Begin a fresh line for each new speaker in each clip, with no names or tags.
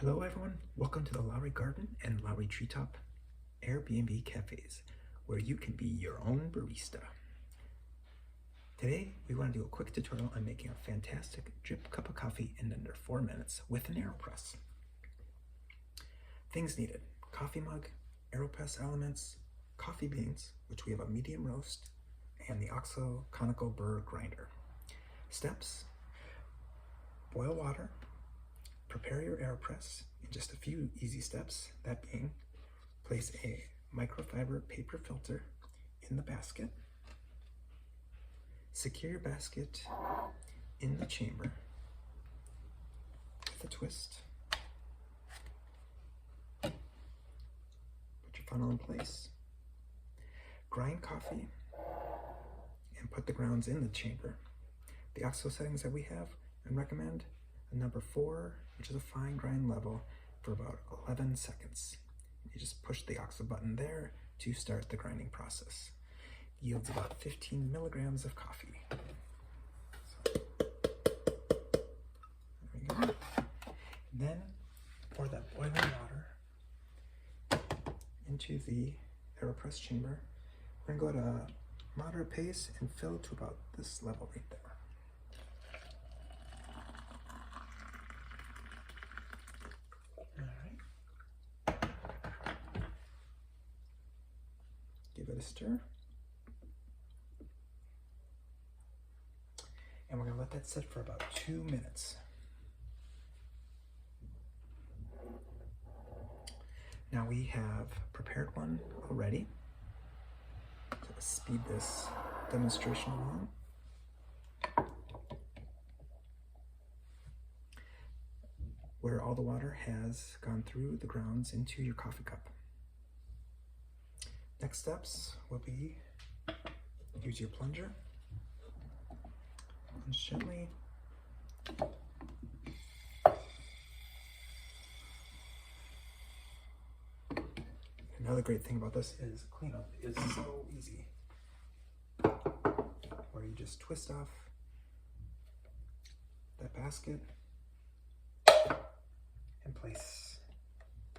Hello everyone, welcome to the Lowry Garden and Lowry Treetop Airbnb cafes, where you can be your own barista. Today, we want to do a quick tutorial on making a fantastic drip cup of coffee in under 4 minutes with an Aeropress. Things needed: coffee mug, Aeropress elements, coffee beans, which we have a medium roast, and the OXO Conical Burr grinder. Steps: boil water. Prepare your Aeropress in just a few easy steps, that being, place a microfiber paper filter in the basket, secure your basket in the chamber with a twist, put your funnel in place, grind coffee, and put the grounds in the chamber. The OXO settings that we have and recommend: a number 4, which is a fine grind level, for about 11 seconds. You just push the OXO button there to start the grinding process. Yields about 15 milligrams of coffee. So, there we go. Then pour that boiling water into the Aeropress chamber. We're gonna go at a moderate pace and fill to about this level right there. Give it a stir. And we're going to let that sit for about 2 minutes. Now we have prepared one already. So let's speed this demonstration along. Where all the water has gone through the grounds into your coffee cup. Next steps will be: use your plunger, plunge gently, another great thing about this is cleanup is so easy, where you just twist off that basket and place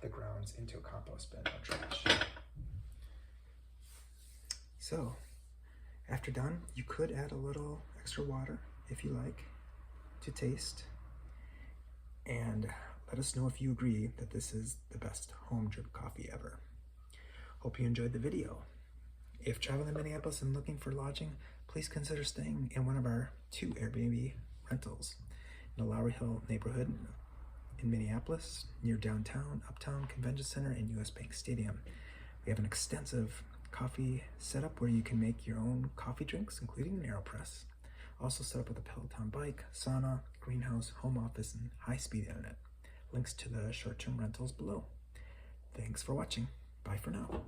the grounds into a compost bin or trash. So, after done, you could add a little extra water, if you like, to taste. And let us know if you agree that this is the best home drip coffee ever. Hope you enjoyed the video. If traveling to Minneapolis and looking for lodging, please consider staying in one of our 2 Airbnb rentals in the Lowry Hill neighborhood in Minneapolis, near downtown, Uptown Convention Center, and US Bank Stadium. We have an extensive coffee setup where you can make your own coffee drinks, including an Aeropress. Also set up with a Peloton bike, sauna, greenhouse, home office, and high-speed internet. Links to the short-term rentals below. Thanks for watching. Bye for now.